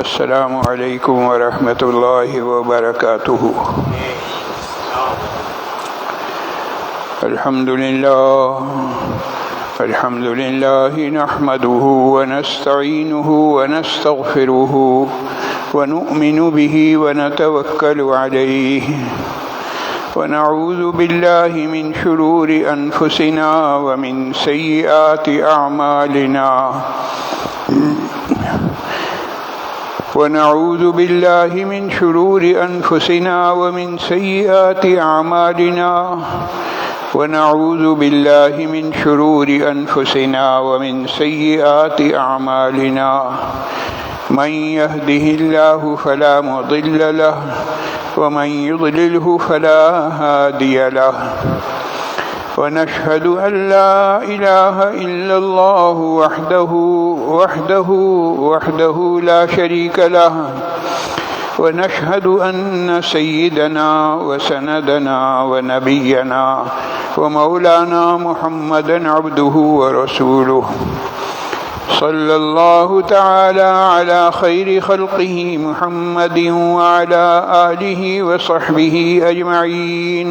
السلام علیکم ورحمۃ اللہ وبرکاتہ۔ الحمد للہ نحمده ونستعینه ونستغفره ونؤمن به ونتوکل علیہ ونعوذ باللہ من شرور انفسنا ومن سیئات اعمالنا ونعوذ باللہ من شرور انفسنا ومن سیئات اعمالنا ونعوذ باللہ من شرور انفسنا ومن سیئات اعمالنا من يهده الله فلا مضل له ومن يضلله فلا هادي له ونشهد أن لا إله إلا الله وحده لا شريك له ونشهد أن سيدنا وسندنا ونبينا ومولانا محمدا عبده ورسوله صلى الله تعالى على خير خلقه محمد وعلى آله وصحبه أجمعين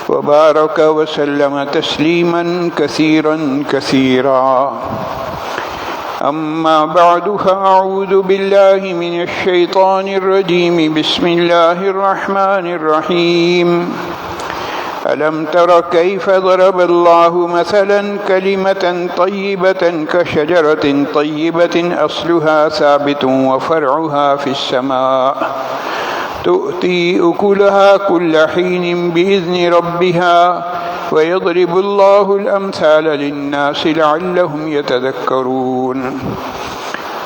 وبارك وسلم تسليما كثيرا كثيرا أما بعد فأعوذ بالله من الشيطان الرجيم بسم الله الرحمن الرحيم ألم تر كيف ضرب الله مثلا كلمة طيبة كشجرة طيبة أصلها ثابت وفرعها في السماء تؤتي أكلها كل حين بإذن ربها ويضرب الله الأمثال للناس لعلهم يتذكرون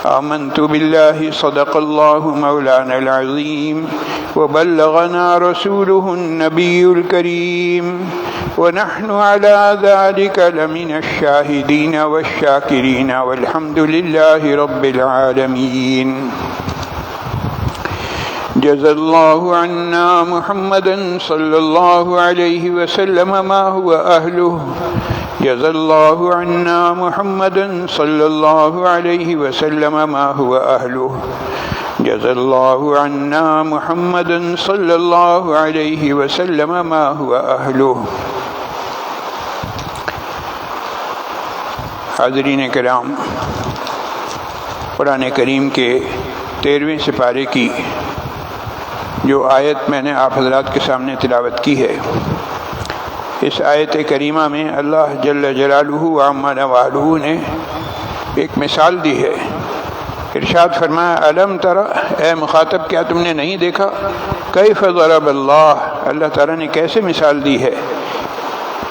آمنت بالله صدق الله مولانا العظيم وبلغنا رسوله النبي الكريم ونحن على ذلك لمن الشاهدين والشاكرين والحمد لله رب العالمين جزا الله عنا محمدا صلى الله عليه وسلم ما هو أهله جزا الله عنا محمدا صلى الله عليه وسلم ما هو أهله جزا الله عنا محمدا صلى الله عليه وسلم ما هو أهله۔ حاضرین کرام، قرآن کریم کے 13ویں سپارے کی جو آیت میں نے آپ حضرات کے سامنے تلاوت کی ہے، اس آیت کریمہ میں اللہ جل جلالہ و عم نوالہ نے ایک مثال دی ہے۔ ارشاد فرمایا علم تر، اے مخاطب کیا تم نے نہیں دیکھا، کیف ضرب اللہ، اللہ تعالیٰ نے کیسے مثال دی ہے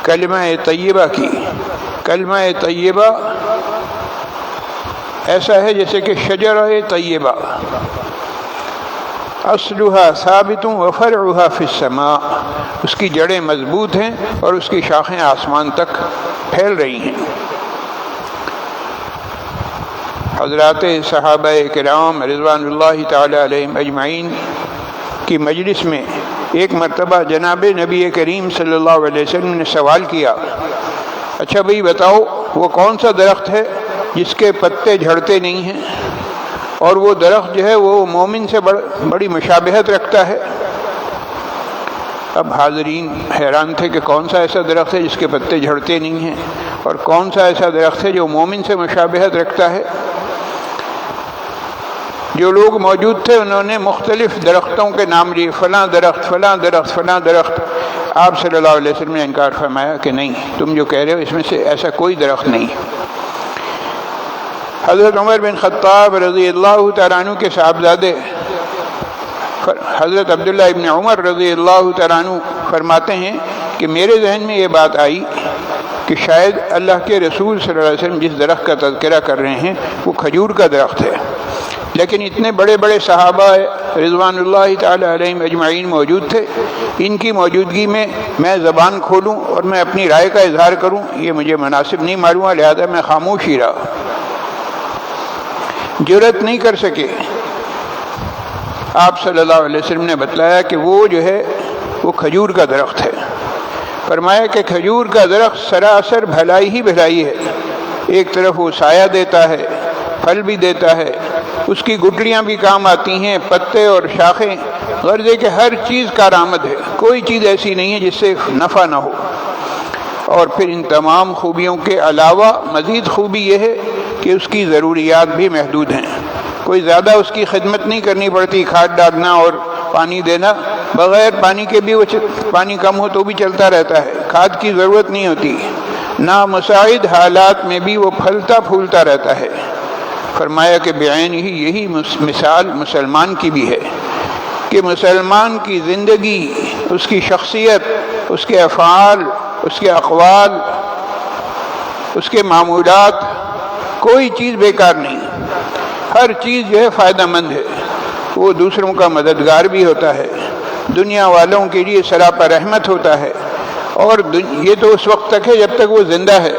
کلمہ طیبہ کی۔ کلمہ طیبہ ایسا ہے جیسے کہ شجرہ طیبہ، اصلها ثابت وفرعها فی السماء، اس کی جڑیں مضبوط ہیں اور اس کی شاخیں آسمان تک پھیل رہی ہیں۔ حضرات صحابہ کرام رضوان اللہ تعالی علیہم اجمعین کی مجلس میں ایک مرتبہ جناب نبی کریم صلی اللہ علیہ وسلم نے سوال کیا، اچھا بھئی بتاؤ وہ کون سا درخت ہے جس کے پتے جھڑتے نہیں ہیں اور وہ درخت جو ہے وہ مومن سے بڑی مشابہت رکھتا ہے؟ اب حاضرین حیران تھے کہ کون سا ایسا درخت ہے جس کے پتے جھڑتے نہیں ہیں اور کون سا ایسا درخت ہے جو مومن سے مشابہت رکھتا ہے۔ جو لوگ موجود تھے انہوں نے مختلف درختوں کے نام لیے، فلاں درخت فلاں درخت فلاں درخت۔ آپ صلی اللہ علیہ وسلم نے انکار فرمایا کہ نہیں، تم جو کہہ رہے ہو اس میں سے ایسا کوئی درخت نہیں۔ حضرت عمر بن خطاب رضی اللہ تعالیٰ عنہ کے صاحبزادے حضرت عبداللہ ابن عمر رضی اللہ تعالیٰ عنہ فرماتے ہیں کہ میرے ذہن میں یہ بات آئی کہ شاید اللہ کے رسول صلی اللہ علیہ وسلم جس درخت کا تذکرہ کر رہے ہیں وہ کھجور کا درخت ہے، لیکن اتنے بڑے بڑے صحابہ رضوان اللہ تعالیٰ علیہم اجمعین موجود تھے، ان کی موجودگی میں میں زبان کھولوں اور میں اپنی رائے کا اظہار کروں یہ مجھے مناسب نہیں معلوم، لہذا میں خاموش ہی رہا، جرأت نہیں کر سکے۔ آپ صلی اللہ علیہ وسلم نے بتلایا کہ وہ جو ہے وہ کھجور کا درخت ہے۔ فرمایا کہ کھجور کا درخت سراسر بھلائی ہی بھلائی ہے، ایک طرف وہ سایہ دیتا ہے، پھل بھی دیتا ہے، اس کی گٹلیاں بھی کام آتی ہیں، پتے اور شاخیں، غرض ہے کہ ہر چیز کارآمد ہے، کوئی چیز ایسی نہیں ہے جس سے نفع نہ ہو۔ اور پھر ان تمام خوبیوں کے علاوہ مزید خوبی یہ ہے کہ اس کی ضروریات بھی محدود ہیں، کوئی زیادہ اس کی خدمت نہیں کرنی پڑتی، کھاد ڈالنا اور پانی دینا، بغیر پانی کے بھی وہ پانی کم ہو تو بھی چلتا رہتا ہے، کھاد کی ضرورت نہیں ہوتی، نامساعد حالات میں بھی وہ پھلتا پھولتا رہتا ہے۔ فرمایا کہ بعین ہی یہی مثال مسلمان کی بھی ہے کہ مسلمان کی زندگی، اس کی شخصیت، اس کے افعال، اس کے اقوال، اس کے معمولات، کوئی چیز بیکار نہیں، ہر چیز جو ہے فائدہ مند ہے۔ وہ دوسروں کا مددگار بھی ہوتا ہے، دنیا والوں کے لیے سراپا رحمت ہوتا ہے، اور یہ تو اس وقت تک ہے جب تک وہ زندہ ہے،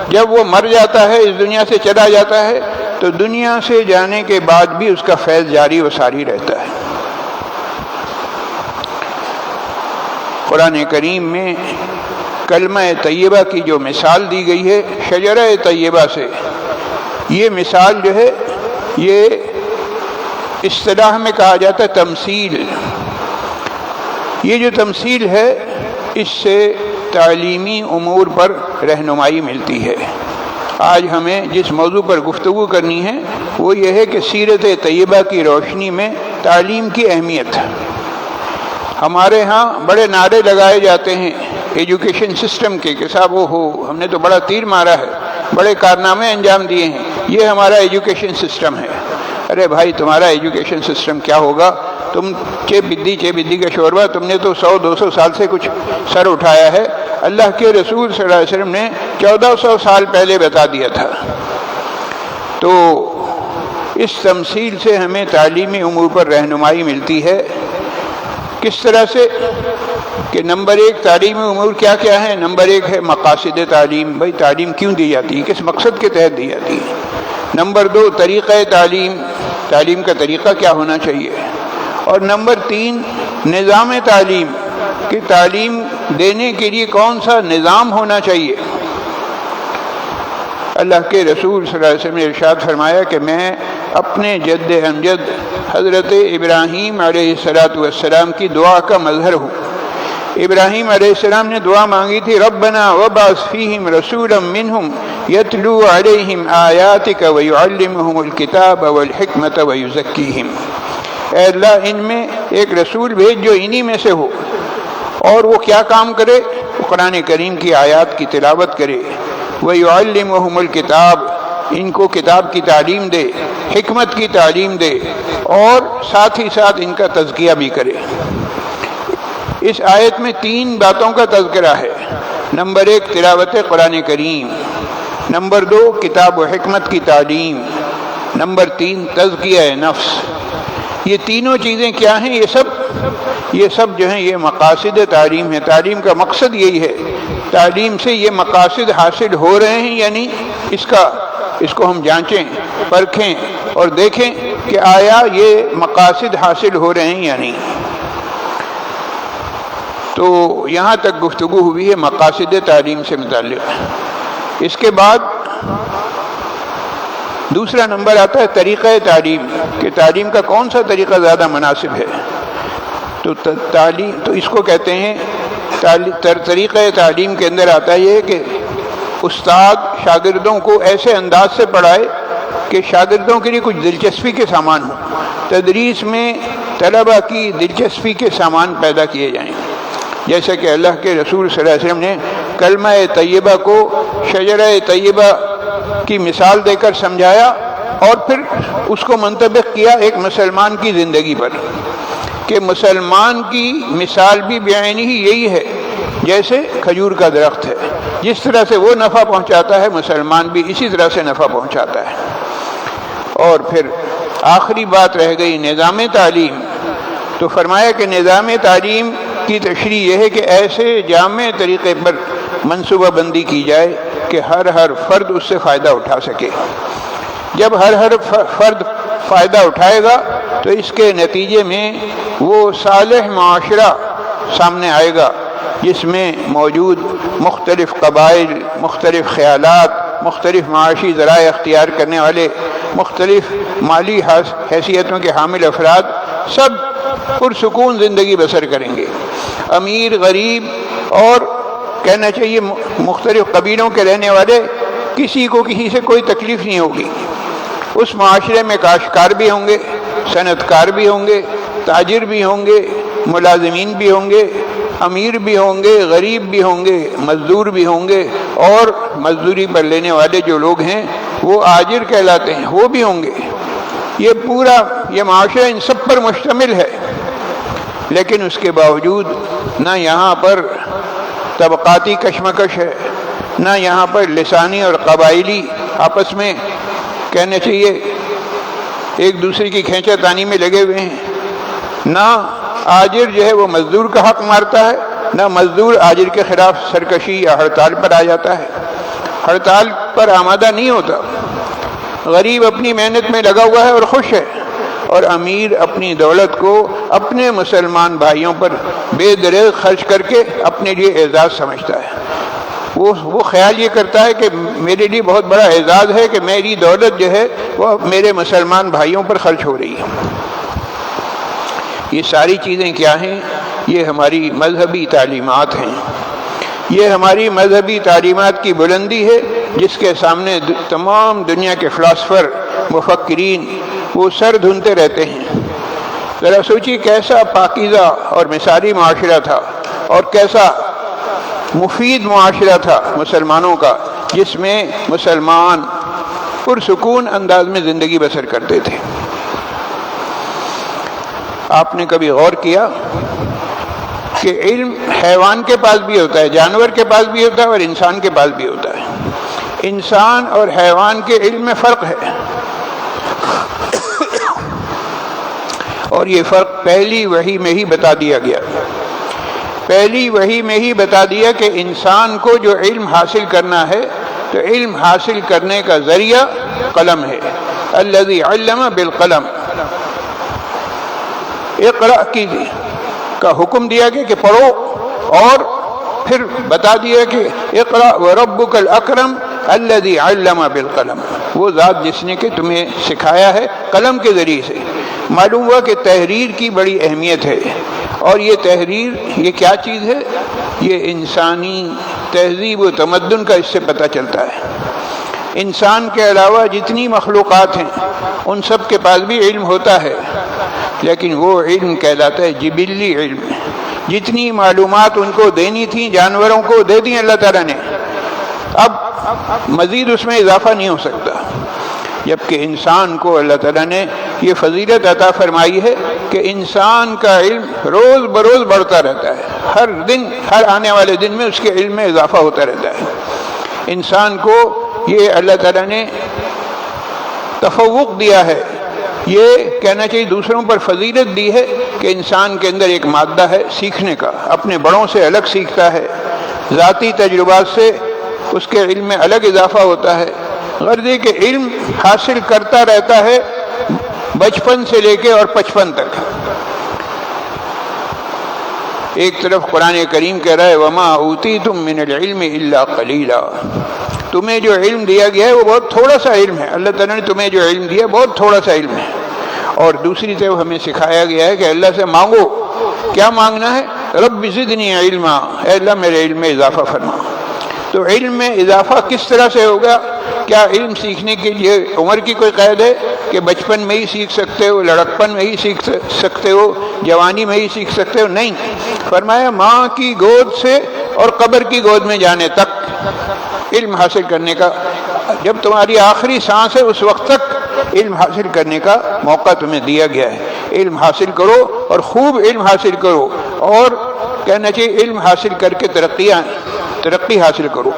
جب وہ مر جاتا ہے، اس دنیا سے چلا جاتا ہے، تو دنیا سے جانے کے بعد بھی اس کا فیض جاری و ساری رہتا ہے۔ قرآن کریم میں کلمہ طیبہ کی جو مثال دی گئی ہے شجرہ طیبہ سے، یہ مثال جو ہے یہ اصطلاح میں کہا جاتا ہے تمثیل۔ یہ جو تمثیل ہے اس سے تعلیمی امور پر رہنمائی ملتی ہے۔ آج ہمیں جس موضوع پر گفتگو کرنی ہے وہ یہ ہے کہ سیرت طیبہ کی روشنی میں تعلیم کی اہمیت۔ ہمارے ہاں بڑے نعرے لگائے جاتے ہیں ایجوکیشن سسٹم کے کہ صاحب ہم نے تو بڑا تیر مارا ہے، بڑے کارنامے انجام دیے ہیں، یہ ہمارا ایجوکیشن سسٹم ہے۔ ارے بھائی، تمہارا ایجوکیشن سسٹم کیا ہوگا؟ تم چے بدی کا شوربہ، تم نے تو 100-200 سال سے کچھ سر اٹھایا ہے، اللہ کے رسول صلی اللہ علیہ وسلم نے 1400 سال پہلے بتا دیا تھا۔ تو اس تمثیل سے ہمیں تعلیمی امور پر رہنمائی ملتی ہے۔ کس طرح سے کہ نمبر 1 تعلیمی امور کیا کیا ہے؟ نمبر 1 ہے مقاصد تعلیم، بھائی تعلیم کیوں دی جاتی ہے، کس مقصد کے تحت دی جاتی ہے۔ نمبر 2 طریقہ تعلیم، تعلیم کا طریقہ کیا ہونا چاہیے۔ اور نمبر 3 نظام تعلیم، کہ تعلیم دینے کے لیے کون سا نظام ہونا چاہیے۔ اللہ کے رسول صلی اللہ علیہ وسلم نے ارشاد فرمایا کہ میں اپنے جد امجد حضرت ابراہیم علیہ السلام کی دعا کا مظہر ہوں۔ ابراہیم علیہ السلام نے دعا مانگی تھی، ربنا وبعث فیہم رسولا منہم یتلو علیہم آیاتک ویعلمہم الکتاب والحکمت ویزکیہم۔ اے اللہ، ان میں ایک رسول بھیج جو انہی میں سے ہو، اور وہ کیا کام کرے؟ قرآن کریم کی آیات کی تلاوت کرے، وَيُعَلِّمُهُمُ الْكِتَابِ، ان کو کتاب کی تعلیم دے، حکمت کی تعلیم دے، اور ساتھ ہی ساتھ ان کا تزکیہ بھی کرے۔ اس آیت میں 3 باتوں کا تذکرہ ہے۔ نمبر 1 تلاوت قرآن کریم، نمبر 2 کتاب و حکمت کی تعلیم، نمبر 3 تزکیہ نفس۔ یہ تینوں چیزیں کیا ہیں؟ یہ سب جو ہیں یہ مقاصد تعلیم ہے۔ تعلیم کا مقصد یہی ہے۔ تعلیم سے یہ مقاصد حاصل ہو رہے ہیں یعنی اس کو ہم جانچیں، پرکھیں اور دیکھیں کہ آیا یہ مقاصد حاصل ہو رہے ہیں یا نہیں۔ تو یہاں تک گفتگو ہوئی ہے مقاصد تعلیم سے متعلق۔ اس کے بعد دوسرا نمبر آتا ہے طریقہ تعلیم، کہ تعلیم کا کون سا طریقہ زیادہ مناسب ہے۔ تو اس کو کہتے ہیں طریقہ تعلیم کے اندر آتا ہے یہ کہ استاد شاگردوں کو ایسے انداز سے پڑھائے کہ شاگردوں کے لیے کچھ دلچسپی کے سامان ہوں، تدریس میں طلبہ کی دلچسپی کے سامان پیدا کیے جائیں۔ جیسے کہ اللہ کے رسول صلی اللہ علیہ وسلم نے کلمہ طیبہ کو شجرہ طیبہ کی مثال دے کر سمجھایا، اور پھر اس کو منطبق کیا ایک مسلمان کی زندگی پر، کہ مسلمان کی مثال بھی بعین ہی یہی ہے، جیسے کھجور کا درخت ہے، جس طرح سے وہ نفع پہنچاتا ہے مسلمان بھی اسی طرح سے نفع پہنچاتا ہے۔ اور پھر آخری بات رہ گئی نظام تعلیم، تو فرمایا کہ نظام تعلیم کی تشریح یہ ہے کہ ایسے جامع طریقے پر منصوبہ بندی کی جائے کہ ہر فرد اس سے فائدہ اٹھا سکے۔ جب ہر فرد فائدہ اٹھائے گا تو اس کے نتیجے میں وہ صالح معاشرہ سامنے آئے گا، جس میں موجود مختلف قبائل، مختلف خیالات، مختلف معاشی ذرائع اختیار کرنے والے مختلف مالی حیثیتوں کے حامل افراد سب پرسکون زندگی بسر کریں گے۔ امیر، غریب اور کہنا چاہیے مختلف قبیلوں کے رہنے والے، کسی کو کسی سے کوئی تکلیف نہیں ہوگی۔ اس معاشرے میں کاشتکار بھی ہوں گے، صنعت کار بھی ہوں گے، تاجر بھی ہوں گے، ملازمین بھی ہوں گے، امیر بھی ہوں گے، غریب بھی ہوں گے، مزدور بھی ہوں گے، اور مزدوری پر لینے والے جو لوگ ہیں وہ آجر کہلاتے ہیں، وہ بھی ہوں گے۔ یہ پورا یہ معاشرہ ان سب پر مشتمل ہے، لیکن اس کے باوجود نہ یہاں پر طبقاتی کشمکش ہے، نہ یہاں پر لسانی اور قبائلی آپس میں کہنا چاہیے ایک دوسرے کی کھینچا تانی میں لگے ہوئے ہیں، نہ آجر جو ہے وہ مزدور کا حق مارتا ہے، نہ مزدور آجر کے خلاف سرکشی یا ہڑتال پر آ جاتا ہے، ہڑتال پر آمادہ نہیں ہوتا۔ غریب اپنی محنت میں لگا ہوا ہے اور خوش ہے، اور امیر اپنی دولت کو اپنے مسلمان بھائیوں پر بے دریغ خرچ کر کے اپنے لیے اعزاز سمجھتا ہے۔ وہ خیال یہ کرتا ہے کہ میرے لیے بہت بڑا اعزاز ہے کہ میری دولت جو ہے وہ میرے مسلمان بھائیوں پر خرچ ہو رہی ہے۔ یہ ساری چیزیں کیا ہیں؟ یہ ہماری مذہبی تعلیمات ہیں، یہ ہماری مذہبی تعلیمات کی بلندی ہے جس کے سامنے تمام دنیا کے فلاسفر، مفکرین وہ سر دھنتے رہتے ہیں۔ ذرا سوچیے کیسا پاکیزہ اور مثالی معاشرہ تھا، اور کیسا مفید معاشرہ تھا مسلمانوں کا، جس میں مسلمان پرسکون انداز میں زندگی بسر کرتے تھے۔ آپ نے کبھی غور کیا کہ علم حیوان کے پاس بھی ہوتا ہے، جانور کے پاس بھی ہوتا ہے، اور انسان کے پاس بھی ہوتا ہے۔ انسان اور حیوان کے علم میں فرق ہے، اور یہ فرق پہلی وحی میں ہی بتا دیا گیا۔ پہلی وحی میں ہی بتا دیا کہ انسان کو جو علم حاصل کرنا ہے تو علم حاصل کرنے کا ذریعہ قلم ہے۔ الذی علم بالقلم، اقرأ کا حکم دیا گیا کہ پڑھو، اور پھر بتا دیا کہ اقرأ وربک الاکرم الذی علم بالقلم، وہ ذات جس نے کہ تمہیں سکھایا ہے قلم کے ذریعے سے۔ معلوم ہوا کہ تحریر کی بڑی اہمیت ہے، اور یہ تحریر یہ کیا چیز ہے؟ یہ انسانی تہذیب و تمدن کا اس سے پتہ چلتا ہے۔ انسان کے علاوہ جتنی مخلوقات ہیں ان سب کے پاس بھی علم ہوتا ہے، لیکن وہ علم کہلاتا ہے جبلی علم۔ جتنی معلومات ان کو دینی تھیں جانوروں کو دے دیں اللہ تعالیٰ نے، اب مزید اس میں اضافہ نہیں ہو سکتا، جبکہ انسان کو اللہ تعالیٰ نے یہ فضیلت عطا فرمائی ہے کہ انسان کا علم روز بروز بڑھتا رہتا ہے، ہر دن، ہر آنے والے دن میں اس کے علم میں اضافہ ہوتا رہتا ہے۔ انسان کو یہ اللہ تعالیٰ نے تفوق دیا ہے، یہ کہنا چاہیے دوسروں پر فضیلت دی ہے کہ انسان کے اندر ایک مادہ ہے سیکھنے کا، اپنے بڑوں سے الگ سیکھتا ہے، ذاتی تجربات سے اس کے علم میں الگ اضافہ ہوتا ہے۔ غرض یہ کہ علم حاصل کرتا رہتا ہے بچپن سے لے کے اور 55 تک۔ ایک طرف قرآن کریم کہہ رہا ہے وَمَا أُوتِيتُم مِّنَ الْعِلْمِ إِلَّا قَلِيلًا، تمہیں جو علم دیا گیا ہے وہ بہت تھوڑا سا علم ہے، اللہ تعالیٰ نے تمہیں جو علم دیا بہت تھوڑا سا علم ہے۔ اور دوسری طرف ہمیں سکھایا گیا ہے کہ اللہ سے مانگو، کیا مانگنا ہے؟ رب زدنی علما، اے اللہ میرے علم میں اضافہ فرما۔ تو علم میں اضافہ کس طرح سے ہوگا؟ کیا علم سیکھنے کے لیے عمر کی کوئی قید ہے کہ بچپن میں ہی سیکھ سکتے ہو، لڑکپن میں ہی سیکھ سکتے ہو، جوانی میں ہی سیکھ سکتے ہو؟ نہیں، فرمایا ماں کی گود سے اور قبر کی گود میں جانے تک علم حاصل کرنے کا، جب تمہاری آخری سانس ہے اس وقت تک علم حاصل کرنے کا موقع تمہیں دیا گیا ہے۔ علم حاصل کرو اور خوب علم حاصل کرو، اور کہنا چاہیے علم حاصل کر کے ترقی حاصل کرو۔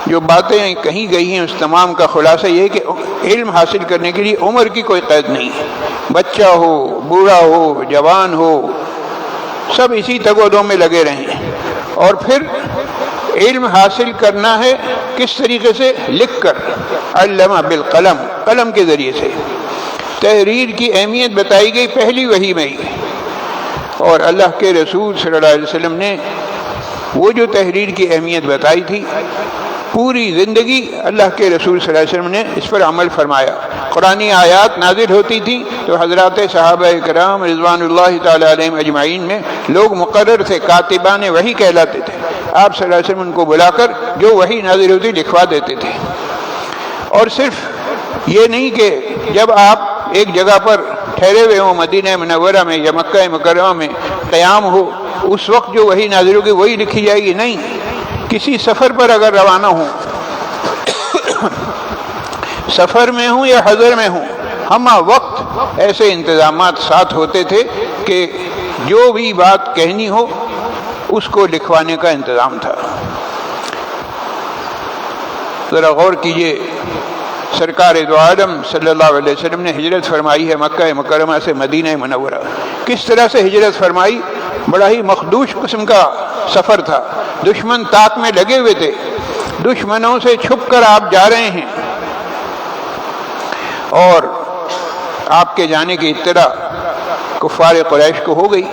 جو باتیں کہیں گئی ہیں اس تمام کا خلاصہ یہ ہے کہ علم حاصل کرنے کے لیے عمر کی کوئی قید نہیں ہے، بچہ ہو، بوڑھا ہو، جوان ہو، سب اسی تگ و دو میں لگے رہیں۔ اور پھر علم حاصل کرنا ہے کس طریقے سے؟ لکھ کر، علم بالقلم، قلم کے ذریعے سے۔ تحریر کی اہمیت بتائی گئی پہلی وحی میں ہی، اور اللہ کے رسول صلی اللہ علیہ وسلم نے وہ جو تحریر کی اہمیت بتائی تھی پوری زندگی اللہ کے رسول صلی اللہ علیہ وسلم نے اس پر عمل فرمایا۔ قرآنی آیات نازل ہوتی تھیں تو حضرات صحابہ کرام رضوان اللہ تعالیٰ علیہم اجمعین میں لوگ مقرر تھے، کاتبان وحی کہلاتے تھے۔ آپ صلی اللہ علیہ وسلم ان کو بلا کر جو وحی نازل ہوتی لکھوا دیتے تھے۔ اور صرف یہ نہیں کہ جب آپ ایک جگہ پر ٹھہرے ہوئے ہوں، مدینہ منورہ میں یا مکہ مکرمہ میں قیام ہو، اس وقت جو وحی نازل ہوگی وہی لکھی جائے گی، نہیں، کسی سفر پر اگر روانہ ہوں، سفر میں ہوں یا حضر میں ہوں، ہم وقت ایسے انتظامات ساتھ ہوتے تھے کہ جو بھی بات کہنی ہو اس کو لکھوانے کا انتظام تھا۔ ذرا غور کیجئے، سرکار دو عالم صلی اللہ علیہ وسلم نے ہجرت فرمائی ہے مکہ مکرمہ سے مدینہ منورہ۔ کس طرح سے ہجرت فرمائی؟ بڑا ہی مخدوش قسم کا سفر تھا، دشمن طاق میں لگے ہوئے تھے، دشمنوں سے چھپ کر آپ جا رہے ہیں، اور آپ کے جانے کی اطلاع کفار قریش کو ہو گئی۔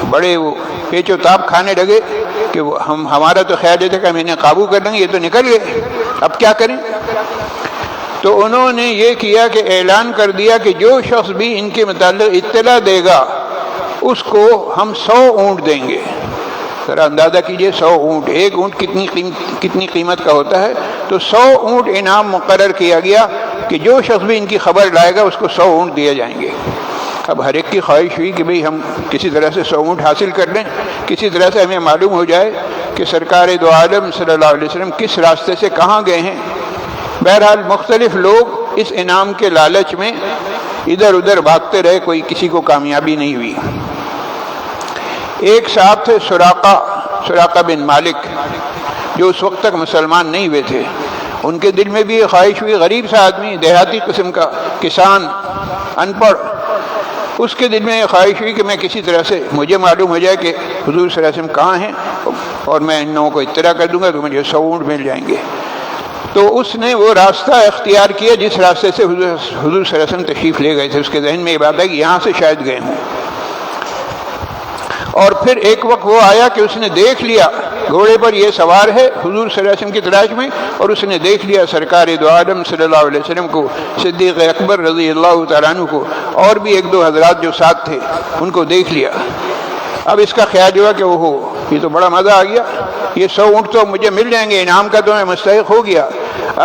بڑے وہ پیچ و تاب کھانے لگے کہ ہمارا تو خیال یہ تھا کہ ہم انہیں قابو کر لیں گے، یہ تو نکل گئے، اب کیا کریں؟ تو انہوں نے یہ کیا کہ اعلان کر دیا کہ جو شخص بھی ان کے متعلق اطلاع دے گا اس کو ہم 100 اونٹ دیں گے۔ ذرا اندازہ کیجئے، 100 اونٹ، ایک اونٹ کتنی قیمت کا ہوتا ہے؟ تو 100 اونٹ انعام مقرر کیا گیا کہ جو شخص بھی ان کی خبر لائے گا اس کو 100 اونٹ دیے جائیں گے۔ اب ہر ایک کی خواہش ہوئی کہ بھئی ہم کسی طرح سے 100 اونٹ حاصل کر لیں، کسی طرح سے ہمیں معلوم ہو جائے کہ سرکار دو عالم صلی اللہ علیہ وسلم کس راستے سے کہاں گئے ہیں۔ بہرحال مختلف لوگ اس انعام کے لالچ میں ادھر ادھر بھاگتے رہے، کوئی کسی کو کامیابی نہیں ہوئی۔ ایک صاحب تھے سراقہ بن مالک، جو اس وقت تک مسلمان نہیں ہوئے تھے۔ ان کے دل میں بھی یہ خواہش ہوئی، غریب سا آدمی، دیہاتی قسم کا کسان، ان پڑھ، اس کے دل میں یہ خواہش ہوئی کہ میں کسی طرح سے مجھے معلوم ہو جائے کہ حضور صلی اللہ علیہ وسلم کہاں ہیں، اور میں ان لوگوں کو اطلاع کر دوں گا تو مجھے 100 اونٹ مل جائیں گے۔ تو اس نے وہ راستہ اختیار کیا جس راستے سے حضور صلی اللہ علیہ وسلم تشریف لے گئے تھے۔ اس کے ذہن میں یہ بات ہے کہ یہاں سے شاید گئے ہوں۔ اور پھر ایک وقت وہ آیا کہ اس نے دیکھ لیا گھوڑے پر یہ سوار ہے حضور صلی اللہ علیہ وسلم کی تلاش میں، اور اس نے دیکھ لیا سرکار دو عالم صلی اللہ علیہ وسلم کو، صدیق اکبر رضی اللہ تعالیٰ عنہ کو، اور بھی ایک دو حضرات جو ساتھ تھے ان کو دیکھ لیا۔ اب اس کا خیال ہوا کہ اوہو، یہ تو بڑا مزہ آ گیا، یہ 100 اونٹ تو مجھے مل جائیں گے، انعام کا تو میں مستحق ہو گیا۔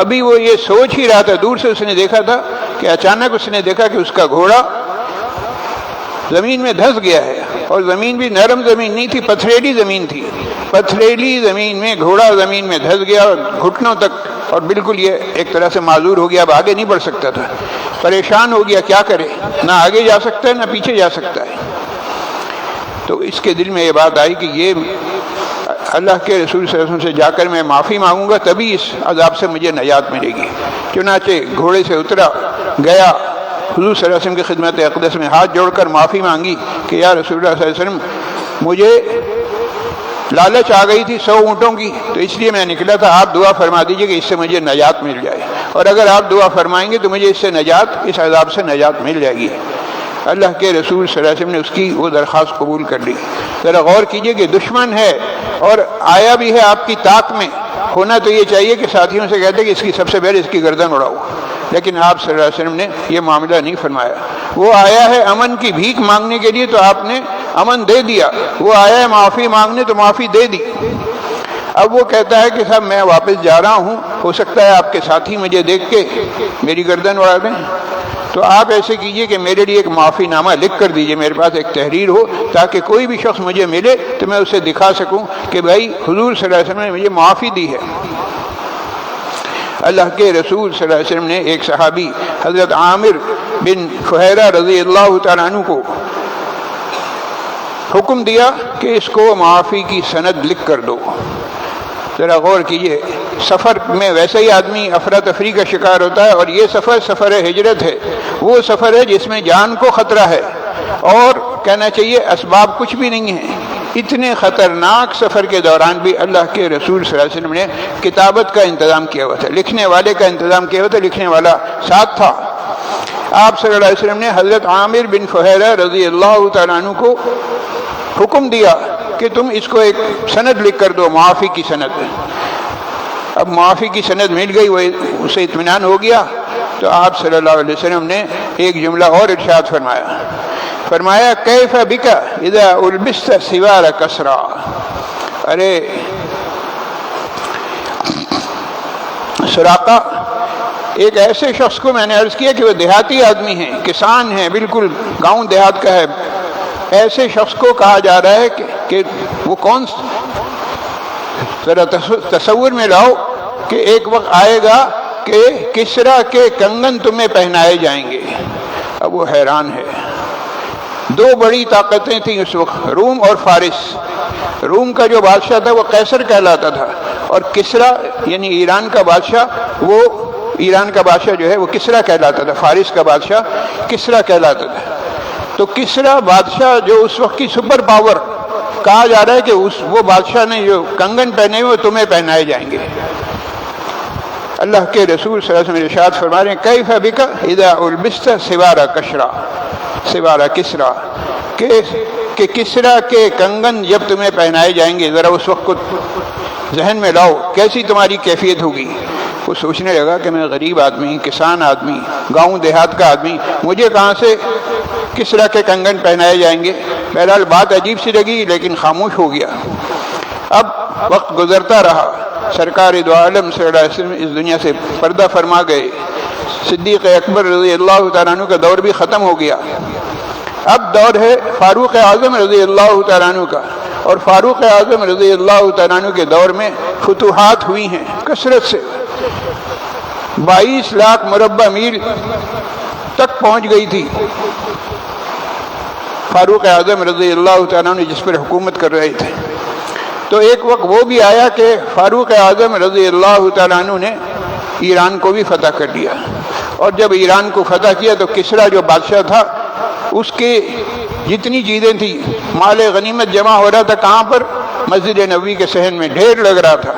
ابھی وہ یہ سوچ ہی رہا تھا، دور سے اس نے دیکھا تھا کہ اچانک اس نے دیکھا کہ اس کا گھوڑا زمین میں دھس گیا ہے، اور زمین بھی نرم زمین نہیں تھی، پتھریلی زمین تھی۔ پتھریلی زمین میں گھوڑا زمین میں دھس گیا اور گھٹنوں تک، اور بالکل یہ ایک طرح سے معذور ہو گیا، اب آگے نہیں بڑھ سکتا تھا، پریشان ہو گیا، کیا کرے، نہ آگے جا سکتا ہے نہ پیچھے جا سکتا ہے۔ تو اس کے دل میں یہ بات آئی کہ یہ اللہ کے رسول صلی اللہ علیہ وسلم سے جا کر میں معافی مانگوں گا تبھی اس عذاب سے مجھے نجات ملے گی۔ چنانچہ گھوڑے سے اترا، گیا حضور صلی اللہ علیہ وسلم کی خدمت اقدس میں ہاتھ جوڑ کر معافی مانگی کہ یا رسول اللہ صلی اللہ علیہ وسلم، مجھے لالچ آ گئی تھی 100 اونٹوں کی، تو اس لیے میں نکلا تھا، آپ دعا فرما دیجئے کہ اس سے مجھے نجات مل جائے، اور اگر آپ دعا فرمائیں گے تو مجھے اس سے نجات، اس عذاب سے نجات مل جائے گی۔ اللہ کے رسول صلی اللہ علیہ وسلم نے اس کی وہ درخواست قبول کر لی۔ ذرا غور کیجئے کہ دشمن ہے اور آیا بھی ہے آپ کی طاق میں، ہونا تو یہ چاہیے کہ ساتھیوں سے کہتے کہ اس کی سب سے پہلے اس کی گردن اڑاؤ، لیکن آپ صلی اللہ علیہ وسلم نے یہ معاملہ نہیں فرمایا۔ وہ آیا ہے امن کی بھیک مانگنے کے لیے تو آپ نے امن دے دیا، وہ آیا ہے معافی مانگنے تو معافی دے دی۔ اب وہ کہتا ہے کہ صاحب میں واپس جا رہا ہوں، ہو سکتا ہے آپ کے ساتھی مجھے دیکھ کے میری گردن اڑا دیں، تو آپ ایسے کیجئے کہ میرے لیے ایک معافی نامہ لکھ کر دیجئے، میرے پاس ایک تحریر ہو، تاکہ کوئی بھی شخص مجھے ملے تو میں اسے دکھا سکوں کہ بھائی حضور صلی اللہ علیہ وسلم نے مجھے معافی دی ہے۔ اللہ کے رسول صلی اللہ علیہ وسلم نے ایک صحابی حضرت عامر بن فہیرہ رضی اللہ تعالیٰ عنہ کو حکم دیا کہ اس کو معافی کی سند لکھ کر دو۔ ذرا غور کیجئے، سفر میں ویسے ہی آدمی افراتفری کا شکار ہوتا ہے، اور یہ سفر ہجرت ہے، وہ سفر ہے جس میں جان کو خطرہ ہے، اور کہنا چاہیے اسباب کچھ بھی نہیں ہیں۔ اتنے خطرناک سفر کے دوران بھی اللہ کے رسول صلی اللہ علیہ وسلم نے کتابت کا انتظام کیا ہوا تھا، لکھنے والے کا انتظام کیا ہوا تھا، لکھنے والا ساتھ تھا۔ آپ صلی اللہ علیہ وسلم نے حضرت عامر بن فہیرہ رضی اللہ تعالیٰ عنہ کو حکم دیا کہ تم اس کو ایک سند لکھ کر دو، معافی کی سند۔ اب معافی کی سند مل گئی، وہ اسے اطمینان ہو گیا، تو آپ صلی اللہ علیہ وسلم نے ایک جملہ اور ارشاد فرمایا کیف بک اذا البست سوار کسرا، ارے سراقہ ایک ایسے شخص کو میں نے عرض کیا کہ وہ دیہاتی آدمی ہیں، کسان ہیں، بالکل گاؤں دیہات کا ہے، ایسے شخص کو کہا جا رہا ہے کہ وہ کون، ذرا تصور میں لاؤ کہ ایک وقت آئے گا کہ کسرا کے کنگن تمہیں پہنائے جائیں گے۔ اب وہ حیران ہے۔ دو بڑی طاقتیں تھیں اس وقت، روم اور فارس۔ روم کا جو بادشاہ تھا وہ قیصر کہلاتا تھا، اور کسرا یعنی ایران کا بادشاہ، وہ ایران کا بادشاہ جو ہے وہ کسرا کہلاتا تھا، فارس کا بادشاہ کسرا کہلاتا تھا۔ تو کسرا بادشاہ جو اس وقت کی سپر پاور، کہا جا رہا ہے کہ وہ بادشاہ نے جو کنگن پہنے ہوئے تمہیں پہنائے جائیں گے۔ اللہ کے رسول صلی اللہ علیہ وسلم ارشاد فرما رہے ہیں کیف بک اذا البست سوار کسرا، کہ کسرا کے کنگن جب تمہیں پہنائے جائیں گے، ذرا اس وقت کو ذہن میں لاؤ کیسی تمہاری کیفیت ہوگی۔ وہ سوچنے لگا کہ میں غریب آدمی، کسان آدمی، گاؤں دیہات کا آدمی، مجھے کہاں سے کسرا کے کنگن پہنائے جائیں گے۔ بہرحال بات عجیب سی لگی لیکن خاموش ہو گیا۔ اب وقت گزرتا رہا، سرکار دو عالم صلی اللہ علیہ وسلم اس دنیا سے پردہ فرما گئے، صدیق اکبر رضی اللہ تعالیٰ عنہ کا دور بھی ختم ہو گیا۔ اب دور ہے فاروق اعظم رضی اللہ تعالیٰ عنہ کا، اور فاروق اعظم رضی اللہ تعالیٰ عنہ کے دور میں فتوحات ہوئی ہیں کثرت سے، 22 لاکھ مربع میل تک پہنچ گئی تھی فاروق اعظم رضی اللہ تعالیٰ عنہ جس پر حکومت کر رہے تھے۔ تو ایک وقت وہ بھی آیا کہ فاروق اعظم رضی اللہ تعالیٰ عنہ نے ایران کو بھی فتح کر لیا، اور جب ایران کو فتح کیا تو کسرا جو بادشاہ تھا اس کے جتنی چیزیں تھیں، مال غنیمت جمع ہو رہا تھا کہاں پر؟ مسجد نبوی کے صحن میں ڈھیر لگ رہا تھا،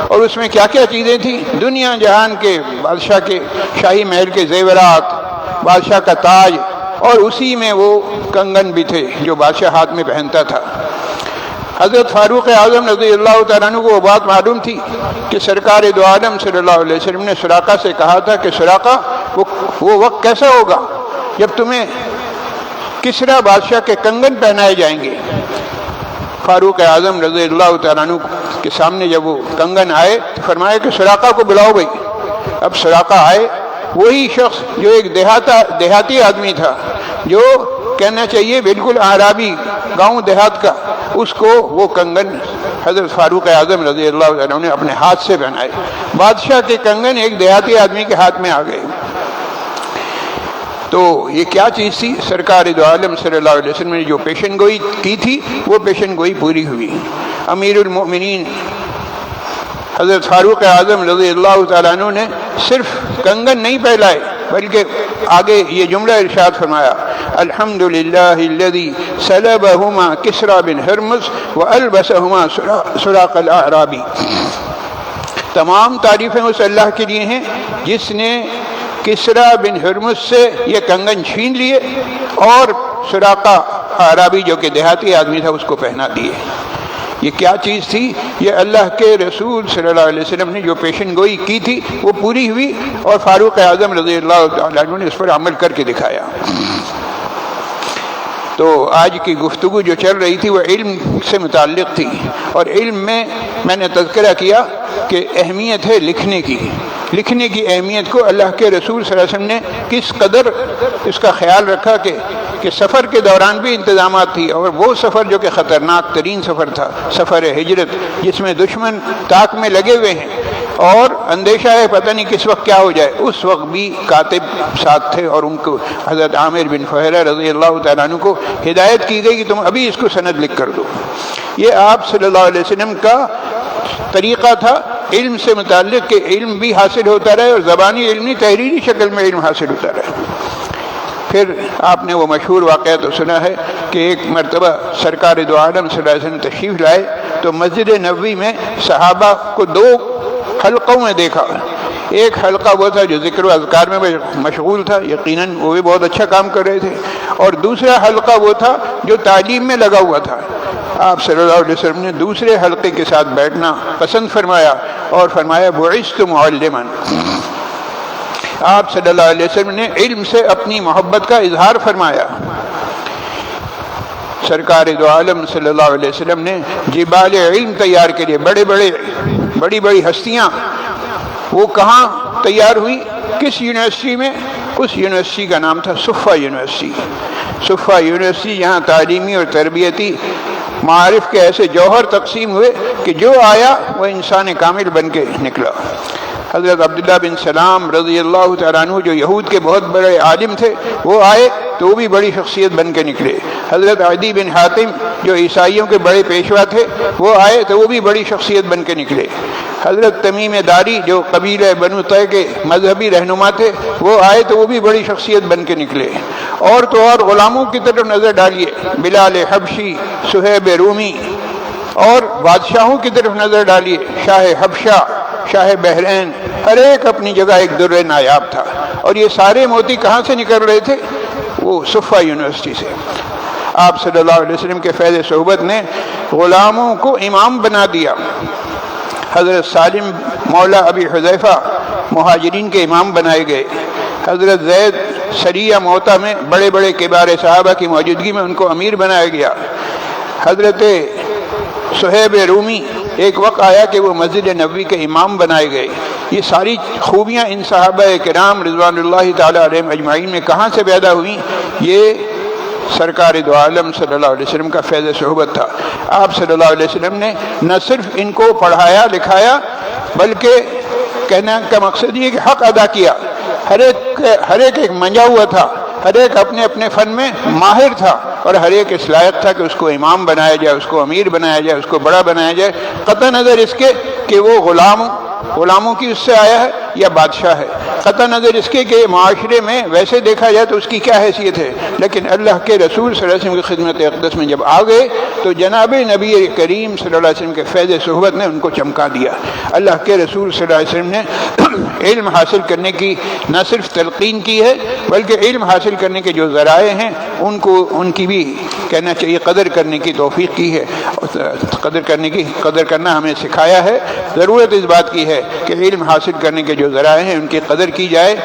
اور اس میں کیا کیا چیزیں تھیں؟ دنیا جہان کے بادشاہ کے شاہی محل کے زیورات، بادشاہ کا تاج، اور اسی میں وہ کنگن بھی تھے جو بادشاہ ہاتھ میں پہنتا تھا۔ حضرت فاروق اعظم رضی اللہ تعالیٰ عنہ کو وہ بات معلوم تھی کہ سرکار دو عالم صلی اللہ علیہ وسلم نے سراقہ سے کہا تھا کہ سراقہ وہ وقت کیسا ہوگا جب تمہیں کسرا بادشاہ کے کنگن پہنائے جائیں گے۔ فاروق اعظم رضی اللہ تعالیٰ عنہ کے سامنے جب وہ کنگن آئے تو فرمایا کہ سراقہ کو بلاؤ بھائی۔ اب سراقہ آئے، وہی شخص جو ایک دیہاتی آدمی تھا، جو کہنا چاہیے بالکل اعرابی گاؤں دیہات کا، اس کو وہ کنگن حضرت فاروق اعظم رضی اللہ عنہ نے اپنے ہاتھ سے پہنائے۔ بادشاہ کے کنگن ایک دیہاتی آدمی کے ہاتھ میں آ گئے۔ تو یہ کیا چیز تھی؟ سرکار دو عالم صلی اللہ علیہ وسلم نے جو پیشن گوئی کی تھی وہ پیشن گوئی پوری ہوئی۔ امیر المؤمنین حضرت فاروق اعظم رضی اللہ تعالیٰ عنہ نے صرف کنگن نہیں پہنائے بلکہ آگے یہ جملہ ارشاد فرمایا الحمدللہ الذی سلبہما کسرا بن ہرمز والبسہما سراق الاعرابی۔ تمام تعریفیں اس اللہ کے لیے ہیں جس نے کسرا بن ہرمز سے یہ کنگن چھین لیے اور سراقہ اعرابی جو کہ دیہاتی آدمی تھا اس کو پہنا دیے۔ یہ کیا چیز تھی؟ یہ اللہ کے رسول صلی اللہ علیہ وسلم نے جو پیشن گوئی کی تھی وہ پوری ہوئی، اور فاروق اعظم رضی اللہ عنہ نے اس پر عمل کر کے دکھایا۔ تو آج کی گفتگو جو چل رہی تھی وہ علم سے متعلق تھی، اور علم میں نے تذکرہ کیا کہ اہمیت ہے لکھنے کی اہمیت کو اللہ کے رسول صلی اللہ علیہ وسلم نے کس قدر اس کا خیال رکھا کہ سفر کے دوران بھی انتظامات تھی، اور وہ سفر جو کہ خطرناک ترین سفر تھا، سفر ہجرت، جس میں دشمن طاق میں لگے ہوئے ہیں اور اندیشہ ہے پتہ نہیں کس وقت کیا ہو جائے، اس وقت بھی کاتب ساتھ تھے، اور ان کو حضرت عامر بن فہرہ رضی اللہ تعالیٰ عنہ کو ہدایت کی گئی کہ تم ابھی اس کو سند لکھ کر دو۔ یہ آپ صلی اللہ علیہ وسلم کا طریقہ تھا علم سے متعلق کہ علم بھی حاصل ہوتا رہے، اور زبانی علم نہیں، تحریری شکل میں علم حاصل ہوتا رہے۔ پھر آپ نے وہ مشہور واقعہ تو سنا ہے کہ ایک مرتبہ سرکار دو عالم صلی اللہ علیہ وسلم تشریف لائے تو مسجد نبوی میں صحابہ کو دو حلقوں میں دیکھا۔ ایک حلقہ وہ تھا جو ذکر و اذکار میں مشغول تھا، یقیناً وہ بھی بہت اچھا کام کر رہے تھے، اور دوسرا حلقہ وہ تھا جو تعلیم میں لگا ہوا تھا۔ آپ صلی اللہ علیہ وسلم نے دوسرے حلقے کے ساتھ بیٹھنا پسند فرمایا اور فرمایا بعثت معلما، آپ صلی اللہ علیہ وسلم نے علم سے اپنی محبت کا اظہار فرمایا۔ سرکار دو عالم صلی اللہ علیہ وسلم نے جبال علم تیار کے لیے بڑی بڑی ہستیاں، وہ کہاں تیار ہوئی، کس یونیورسٹی میں؟ اس یونیورسٹی کا نام تھا صفا یونیورسٹی۔ صفا یونیورسٹی جہاں تعلیمی اور تربیتی معارف کے ایسے جوہر تقسیم ہوئے کہ جو آیا وہ انسان کامل بن کے نکلا۔ حضرت عبداللہ بن سلام رضی اللہ تعالیٰ عنہ جو یہود کے بہت بڑے عالم تھے، وہ آئے تو وہ بھی بڑی شخصیت بن کے نکلے۔ حضرت عدی بن حاتم جو عیسائیوں کے بڑے پیشوا تھے، وہ آئے تو وہ بھی بڑی شخصیت بن کے نکلے۔ حضرت تمیم داری جو قبیلہ بنو طے کے مذہبی رہنما تھے، وہ آئے تو وہ بھی بڑی شخصیت بن کے نکلے۔ اور تو اور غلاموں کی طرف نظر ڈالیے، بلال حبشی، صہیب رومی، اور بادشاہوں کی طرف نظر ڈالیے، شاہ حبشہ، شاہ بحرین، ہر ایک اپنی جگہ ایک در نایاب تھا۔ اور یہ سارے موتی کہاں سے نکل رہے تھے؟ وہ صفا یونیورسٹی سے۔ آپ صلی اللہ علیہ وسلم کے فیض صحبت نے غلاموں کو امام بنا دیا۔ حضرت سالم مولا ابی حذیفہ مہاجرین کے امام بنائے گئے۔ حضرت زید سریہ موتا میں بڑے بڑے کبار صحابہ کی موجودگی میں ان کو امیر بنایا گیا۔ حضرت صہیب رومی ایک وقت آیا کہ وہ مسجد نبوی کے امام بنائے گئے۔ یہ ساری خوبیاں ان صحابہ کرام رضوان اللہ تعالی علیہم اجمعین میں کہاں سے پیدا ہوئیں؟ یہ سرکار دو عالم صلی اللہ علیہ وسلم کا فیض صحبت تھا۔ آپ صلی اللہ علیہ وسلم نے نہ صرف ان کو پڑھایا لکھایا، بلکہ کہنے کا مقصد یہ کہ حق ادا کیا۔ ہر ایک منجا ہوا تھا، ہر ایک اپنے اپنے فن میں ماہر تھا، اور ہر ایک اس لائق تھا کہ اس کو امام بنایا جائے، اس کو امیر بنایا جائے، اس کو بڑا بنایا جائے، قطع نظر اس کے کہ وہ غلاموں کی اس سے آیا ہے یا بادشاہ ہے، قطع نظر اس کے کہ معاشرے میں ویسے دیکھا جائے تو اس کی کیا حیثیت ہے، لیکن اللہ کے رسول صلی اللہ علیہ وسلم کی خدمت اقدس میں جب آ گئے تو جناب نبی کریم صلی اللہ علیہ وسلم کے فیض صحبت نے ان کو چمکا دیا۔ اللہ کے رسول صلی اللہ علیہ وسلم نے علم حاصل کرنے کی نہ صرف تلقین کی ہے، بلکہ علم حاصل کرنے کے جو ذرائع ہیں ان کی بھی کہنا چاہیے قدر کرنے کی توفیق کی ہے، قدر کرنا ہمیں سکھایا ہے۔ ضرورت اس بات کی ہے کہ علم حاصل کرنے کے جو ذرائع ہیں ان کی قدر کی جائے،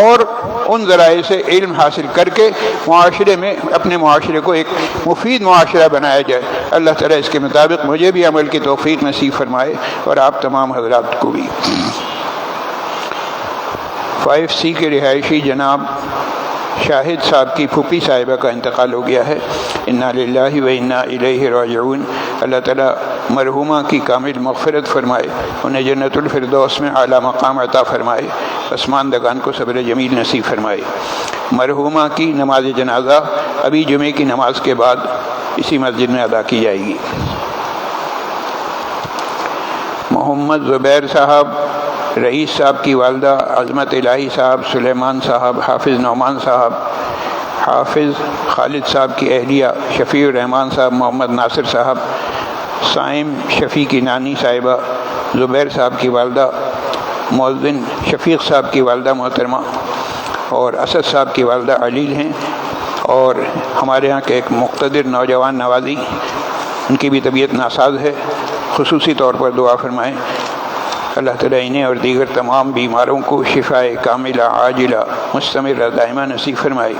اور ان ذرائع سے علم حاصل کر کے معاشرے میں اپنے معاشرے کو ایک مفید معاشرہ بنایا جائے۔ اللہ تعالیٰ اس کے مطابق مجھے بھی عمل کی توفیق نصیب فرمائے اور آپ تمام حضرات کو بھی۔ 5C کے رہائشی جناب شاہد صاحب کی پھوپھی صاحبہ کا انتقال ہو گیا ہے۔ انا للہ و انا الیہ راجعون۔ اللہ تعالیٰ مرحومہ کی کامل مغفرت فرمائے، انہیں جنت الفردوس میں اعلیٰ مقام عطا فرمائے، پسماندگان کو صبر جمیل نصیب فرمائے۔ مرحومہ کی نماز جنازہ ابھی جمعے کی نماز کے بعد اسی مسجد میں ادا کی جائے گی۔ محمد زبیر صاحب، رئیس صاحب کی والدہ عظمت الہی صاحب، سلیمان صاحب، حافظ نعمان صاحب، حافظ خالد صاحب کی اہلیہ شفیع الرحمان صاحب، محمد ناصر صاحب، سائم شفیع کی نانی صاحبہ، زبیر صاحب کی والدہ، مؤذن شفیق صاحب کی والدہ محترمہ، اور اسد صاحب کی والدہ علیل ہیں، اور ہمارے ہاں کے ایک مقتدر نوجوان نوازی، ان کی بھی طبیعت ناساز ہے، خصوصی طور پر دعا فرمائیں۔ اللہ تعالیٰ انہیں اور دیگر تمام بیماروں کو شفائے کاملہ عاجلہ مستمرہ دائمہ نصیب فرمائے۔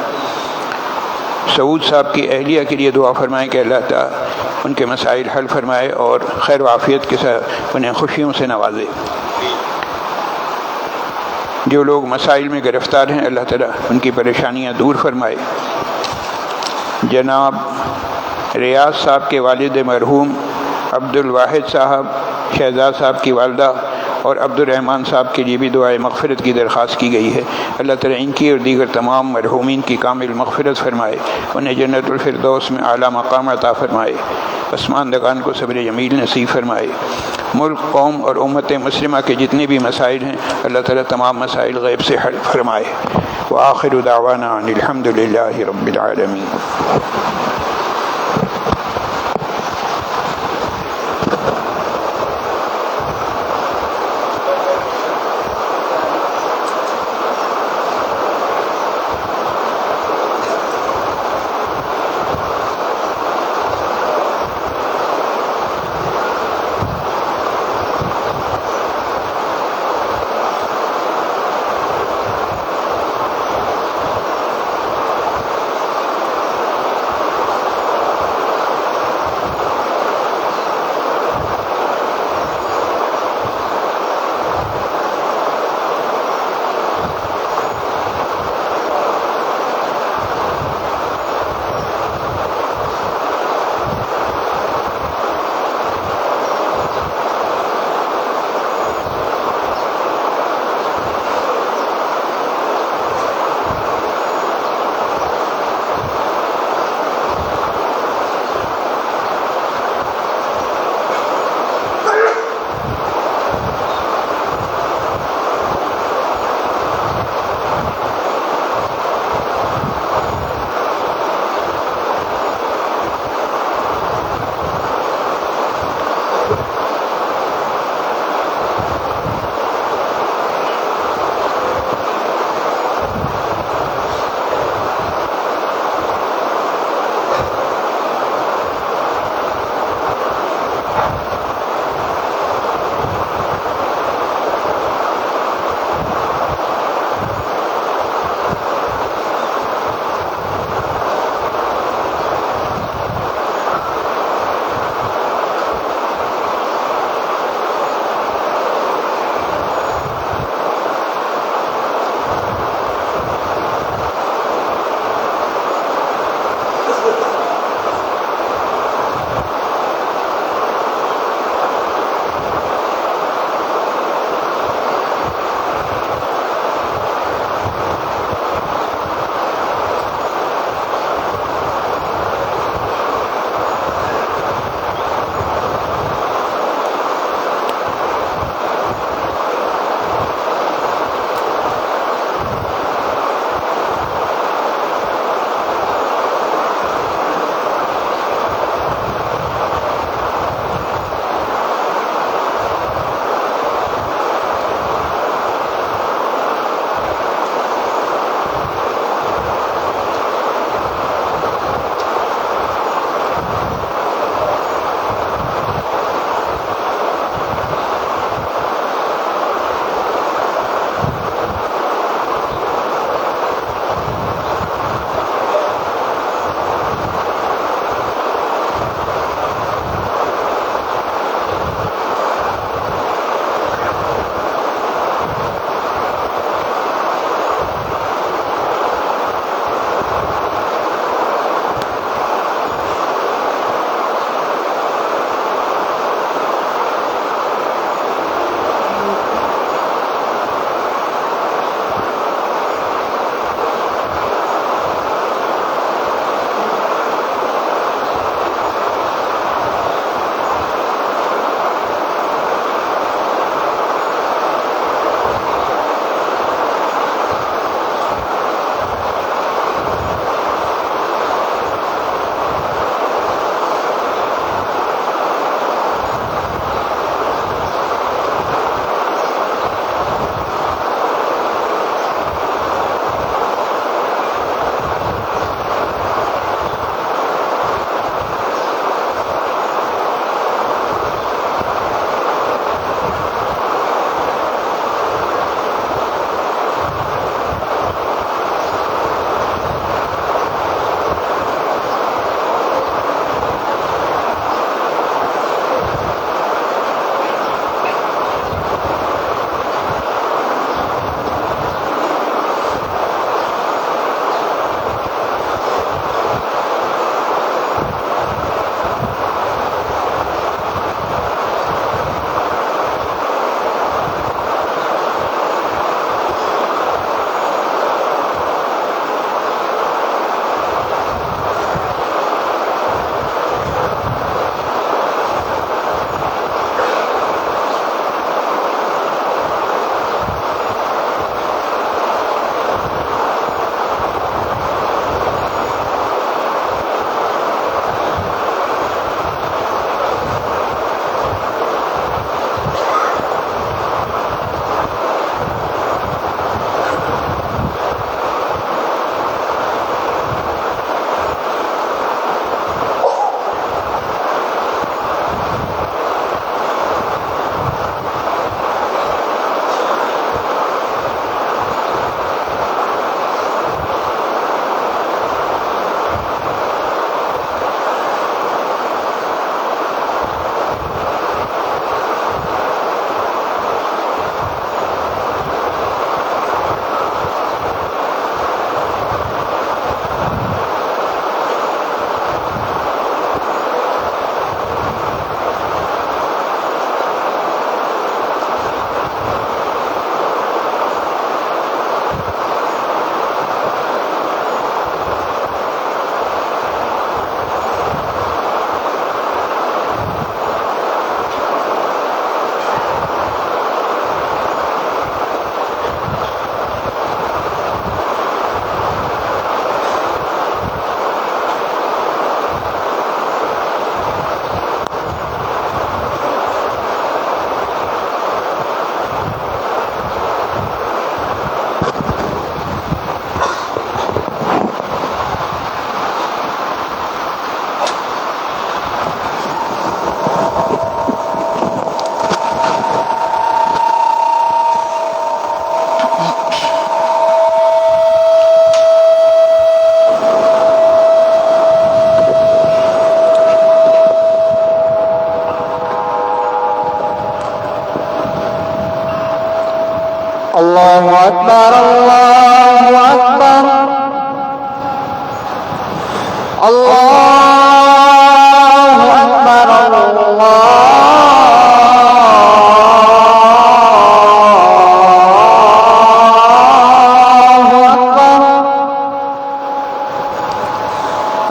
سعود صاحب کی اہلیہ کے لیے دعا فرمائیں کہ اللہ تعالیٰ ان کے مسائل حل فرمائے اور خیر و عافیت کے ساتھ انہیں خوشیوں سے نوازے۔ جو لوگ مسائل میں گرفتار ہیں اللہ تعالیٰ ان کی پریشانیاں دور فرمائے۔ جناب ریاض صاحب کے والد مرحوم عبد الواحد صاحب، شہزاد صاحب کی والدہ اور عبد الرحمن صاحب کے لیے بھی دعائے مغفرت کی درخواست کی گئی ہے۔ اللہ تعالیٰ ان کی اور دیگر تمام مرحومین کی کامل مغفرت فرمائے، انہیں جنت الفردوس میں اعلیٰ مقام عطا فرمائے، پسماندگان کو صبر جمیل نصیب فرمائے۔ ملک، قوم اور امت مسلمہ کے جتنے بھی مسائل ہیں اللہ تعالیٰ تمام مسائل غیب سے حل فرمائے۔ وآخر دعوانا ان الحمد للہ رب العالمین۔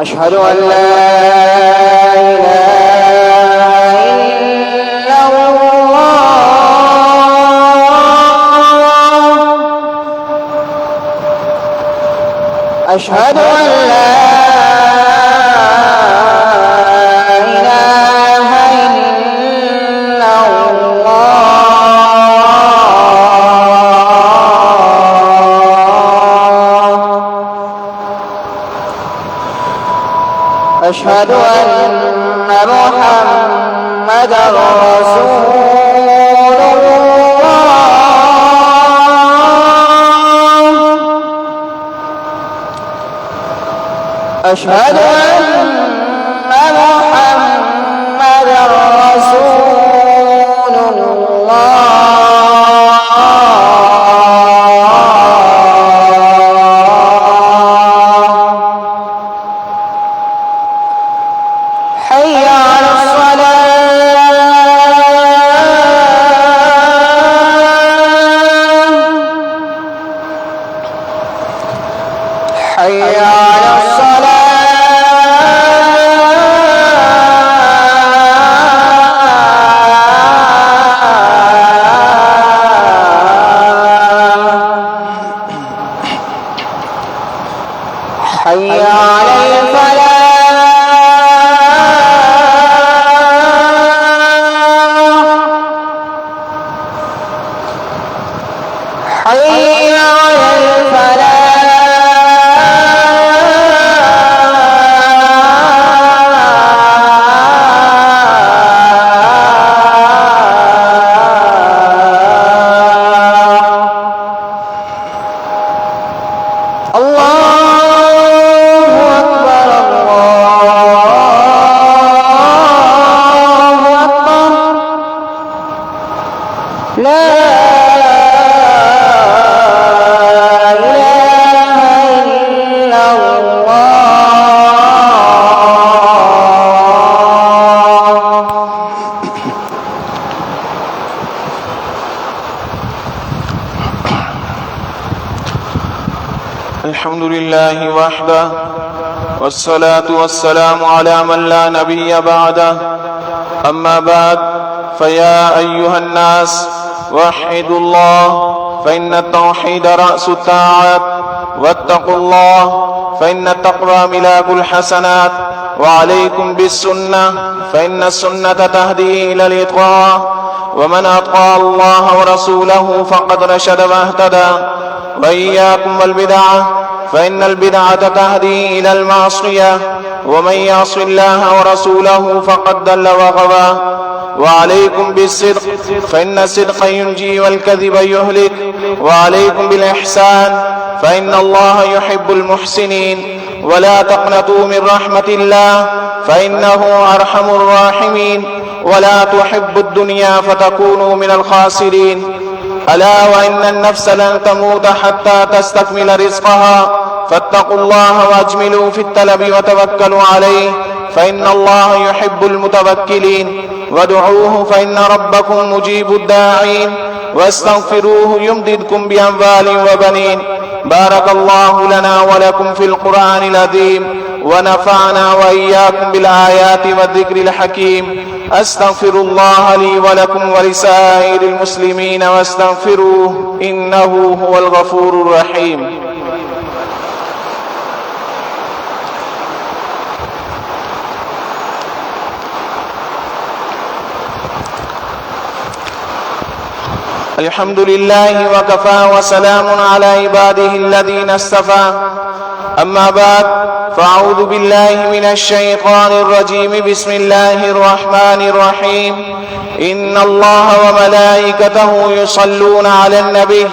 أشهد أن لا أشهد أن لا إله إلا الله أشهد أن محمدًا رسول أشهد أن محمدًا رسول الله حي على الصلاة حي على الصلاة حي على الفلاح حي على الفلاح الله أكبر الله أكبر لا إله إلا الله الحمد لله وحده والصلاة والسلام على من لا نبي بعده أما بعد فيا أيها الناس وحدوا الله فإن التوحيد رأس الطاعات واتقوا الله فإن التقوى ملاك الحسنات وعليكم بالسنة فإن السنة تهدي إلى الإتقاء ومن أطاع الله ورسوله فقد رشد واهتدى وإياكم والبدعة فإن البدعة تهدي إلى المعصية ومن يعص الله ورسوله فقد ضل وغوى وعليكم بالصدق فإن الصدق ينجي والكذب يهلك وعليكم بالإحسان فإن الله يحب المحسنين ولا تقنطوا من رحمة الله فإنه أرحم الراحمين ولا تحبوا الدنيا فتكونوا من الخاسرين ألا وإن النفس لن تموت حتى تستكمل رزقها فاتقوا الله واجملوا في الطلب وتوكلوا عليه فإن الله يحب المتوكلين وادعوه فإن ربكم مجيب الداعين واستغفروه يمددكم بأموال وبنين بارك الله لنا ولكم في القرآن العظيم ونفعنا وإياكم بالآيات والذكر الحكيم أستغفر الله لي ولكم ولسائر المسلمين واستغفروه إنه هو الغفور الرحيم الحمد لله وكفى وسلام على عباده الذين اصطفى أما بعد فأعوذ بالله من الشيطان الرجيم بسم الله الرحمن الرحيم إن الله وملائكته يصلون على النبي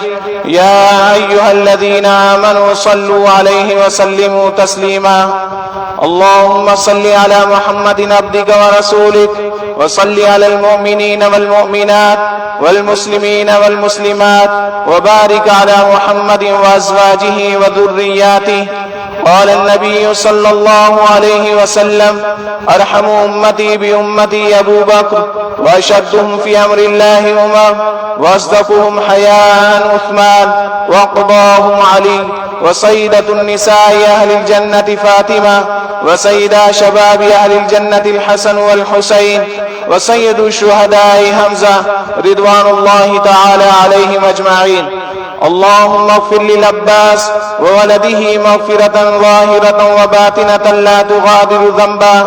يا أيها الذين آمنوا صلوا عليه وسلموا تسليما اللهم صل على محمد عبدك ورسولك وصل على المؤمنين والمؤمنات والمسلمين والمسلمات وبارك على محمد وأزواجه وذرياته قال النبي صلى الله عليه وسلم أرحم أمتي بأمتي أبو بكر وأشدهم في أمر الله عمر وأصدقهم حياء عثمان وأقضاهم علي وسيدة النساء أهل الجنة فاطمة، وسيدا شباب أهل الجنة الحسن والحسين، وسيد الشهداء حمزة رضوان الله تعالى عليهم أجمعين. اللهم اغفر للعباس وولده مغفرة ظاهرة وباطنة لا تغادر ذنبا.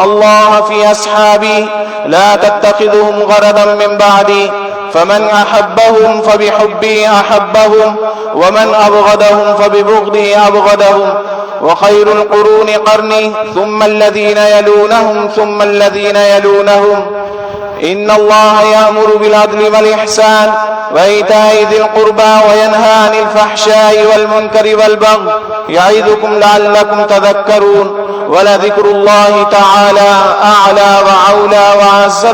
الله في أصحابي لا تتخذهم غرضا من بعدي، فمن أحبهم فبحبي أحبهم، ومن أبغضهم فببغضي أبغضهم. وخير القرون قرني، ثم الذين يلونهم ثم الذين يلونهم. إن الله يأمر بالعدل والإحسان وإيتاء ذي القربى وينهى عن الفحشاء والمنكر والبغي يعظكم لعلكم تذكرون. ولذكر الله تعالى أعلى وأولى وأعز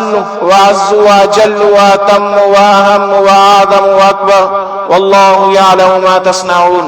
وأجل وأتم وأهم وأعظم وأكبر، والله يعلم ما تصنعون.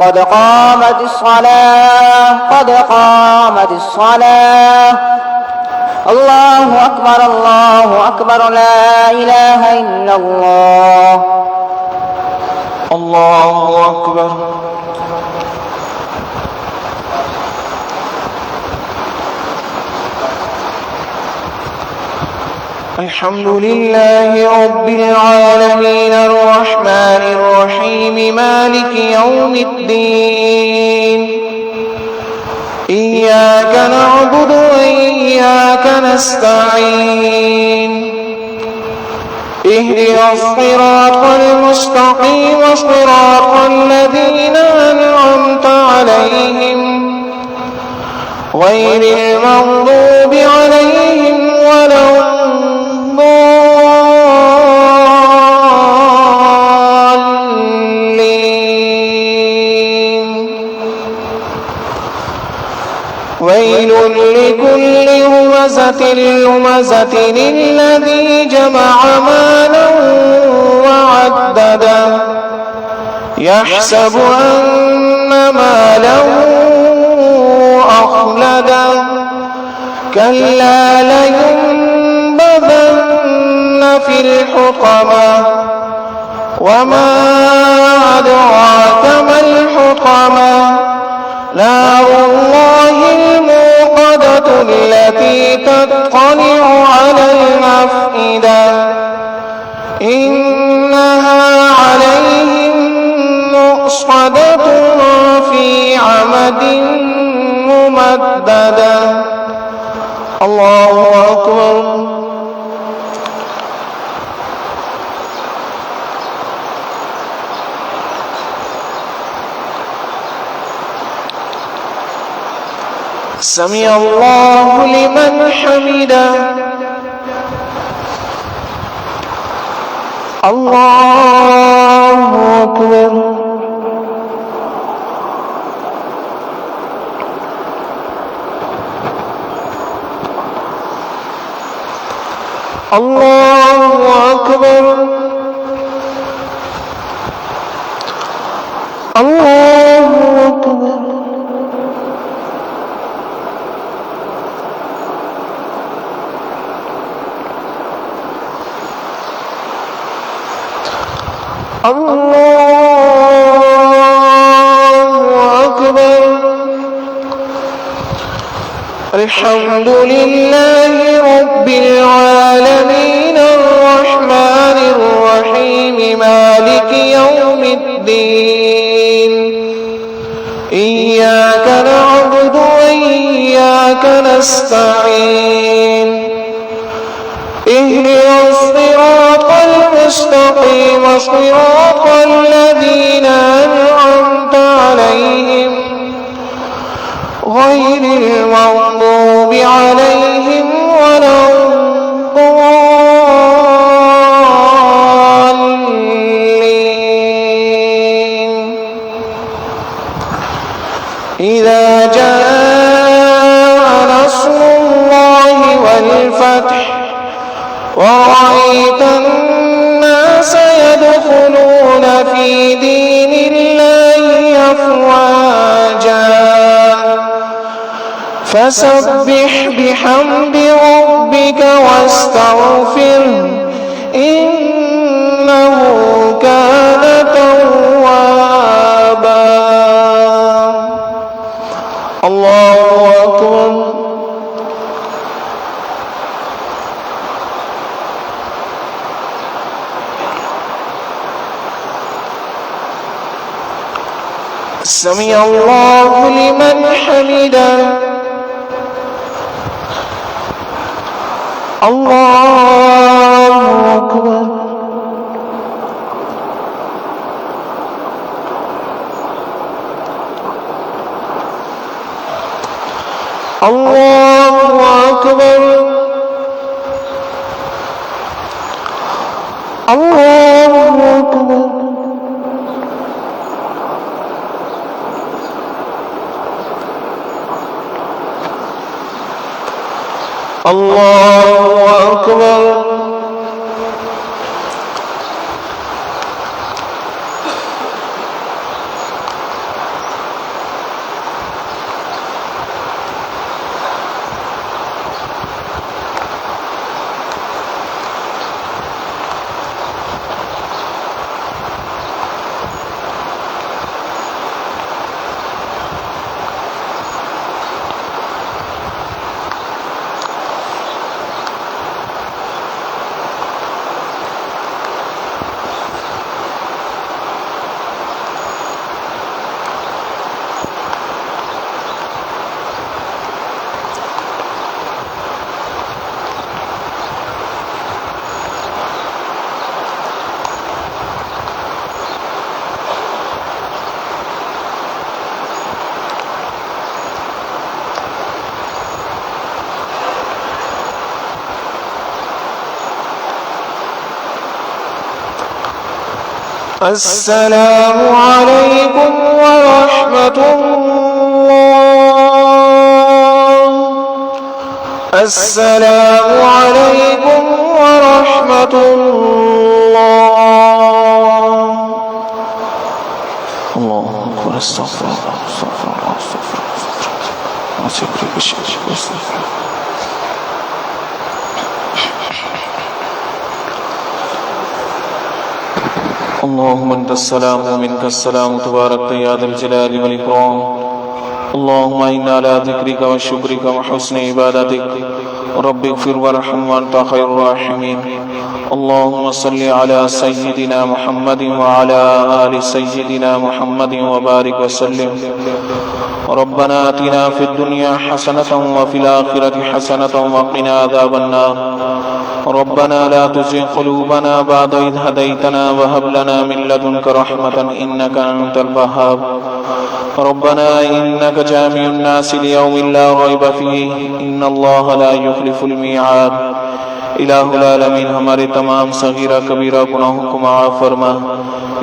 قد قامت الصلاة قد قامت الصلاة। الله أكبر لا إله إلا الله. الله أكبر. الحمد لله رب العالمين الرحمن الرحيم مالك يوم الدين. إياك نعبد وإياك نستعين. اهدنا الصراط المستقيم صراط الذين أنعمت عليهم غير المغضوب عليهم ولا الضالين. ويل لكل همزة لمزة الذي جمع مالا وعدده يحسب أن ماله أخلده كلا لينبذن في الحطمة وما أدراك ما الحطمة نار الله الموقدة التي تطلع على الأفئدة إنها عليهم مؤصدة في عمد ممددة. الله أكبر. سمع الله لمن حمده. الله أكبر. الله أكبر. الله أكبر. الله أكبر. الحمد لله رب العالمين الرحمن الرحيم مالك يوم الدين. إياك نعبد وإياك نستعين. اهدنا الصراط المستقيم صراط الذين غير المغضوب عليهم ولا الضالين. إذا جاء نصر الله والفتح ورأيت الناس يدخلون في دين الله أفواجا فسبح بحمد ربك واستغفره إنه كان توابا. الله أكبر. سمع الله لمن حمده. الله أكبر. الله أكبر. الله أكبر. الله أكبر. السلام عليكم ورحمة الله. السلام عليكم ورحمة الله. الله أكبر. استغفر الله استغفر الله استغفر الله. اللهم انت السلام ومنك السلام تبارك يا ذا الجلال والإكرام. اللهم إنا على ذكرك وشكرك وحسن عبادتك. رب اغفر وارحم وأنت خير الراحمين. اللهم صل على سيدنا محمد وعلى آل سيدنا محمد وبارك وسلم. ربنا آتنا في الدنيا حسنة وفي الآخرة حسنة وقنا عذاب النار. ربنا لا تزغ قلوبنا بعد إذ هديتنا وهب لنا من لدنك رحمة إنك أنت الوهاب. ربنا إنك جامع الناس ليوم لا ريب فيه إن الله لا يخلف الميعاد. الہ العالمین ہمارے تمام صغیرہ کبیرہ گناہوں کو معاف فرما.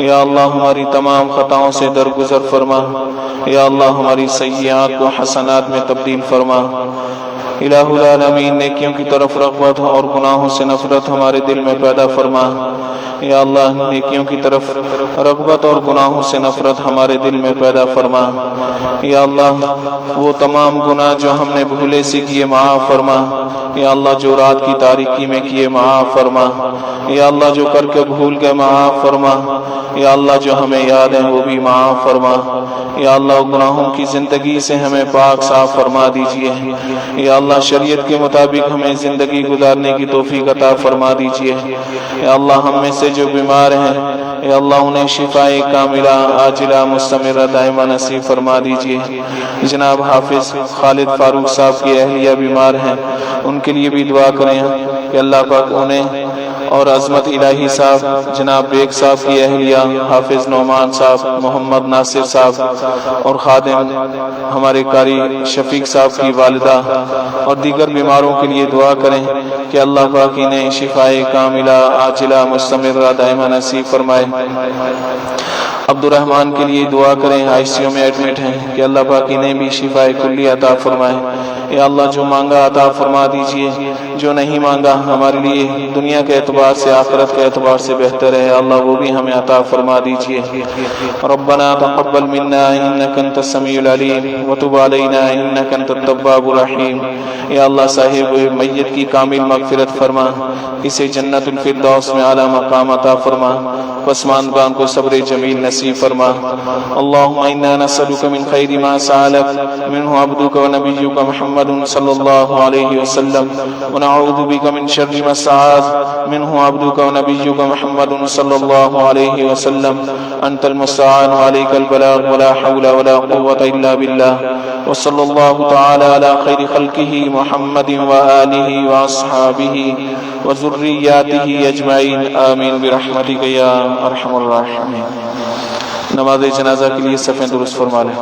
یا اللہ ہماری تمام خطاؤں سے درگزر فرما. یا اللہ ہماری سیئات کو حسنات میں تبدیل فرما. الہ العالمین نیکیوں کی طرف رغبت اور گناہوں سے نفرت ہمارے دل میں پیدا فرما. یا اللہ نیکیوں کی طرف رغبت اور گناہوں سے نفرت ہمارے دل میں پیدا فرما. یا اللہ وہ تمام گناہ جو ہم نے بھولے سے کیے معاف فرما. یا اللہ جو رات کی تاریکی میں کیے معاف فرما. یا اللہ جو کر کے بھول گئے معاف فرما. یا اللہ جو ہمیں یاد ہے وہ بھی معاف فرما. یا اللہ گناہوں کی زندگی سے ہمیں پاک صاف فرما دیجئے. یا اللہ شریعت کے مطابق ہمیں زندگی گزارنے کی توفیق عطا فرما دیجئے. یا اللہ ہم میں سے جو بیمار ہیں یا اللہ انہیں شفاء کاملہ عاجلہ مستمرہ دائمہ نصیب فرما دیجئے. جناب حافظ خالد فاروق صاحب کی اہلیہ بیمار ہیں ان کے لیے بھی دعا کریں کہ اللہ پاک انہیں اور عظمت الہی صاحب جناب بیگ صاحب کی اہلیہ حافظ نعمان صاحب، محمد ناصر صاحب اور خادم ہمارے قاری شفیق صاحب کی والدہ اور دیگر بیماروں کے لیے دعا کریں کہ اللہ پاک انہیں شفائے کاملہ عاجلہ مستمرہ دائمہ نصیب فرمائے۔ عبد الرحمن کے لیے دعا کریں، آئی سی یو میں ایڈمٹ ہیں، کہ اللہ پاک انہیں بھی شفائے کلی عطا فرمائے۔ اے اللہ جو مانگا عطا فرما دیجئے، جو نہیں مانگا ہمارے لیے دنیا کے اعتبار سے آخرت کے اعتبار سے بہتر ہے، اللہ وہ بھی ہمیں عطا فرما دیجئے۔ ربنا تقبل منا انک انت السمیع العلیم وتب علینا انک انت التواب الرحیم۔ اے اللہ صاحب میت کی کامل مغفرت فرما، اسے جنت الفردوس میں اعلیٰ مقام عطا فرما، پسماندگان کو صبر جمیل نصیب فرما۔ اللہم انا نسألک من خیر ما سألک منہ عبدک و نبیک محمد صلی اللہ علیہ وسلم ونعوذ بک من شر ما استعاذ منہ عبدک و نبیک محمد صلی اللہ علیہ وسلم انت المستعان علیک البلاغ ولا حول ولا قوة الا باللہ وصلی اللہ تعالی علی خیر خلقہ محمد وآلہ واصحابہ وذریاتہ اجمعین آمین برحمتک یا ارحم الراحمین۔ نماز جنازہ کے لیے صفیں درست فرما لیں۔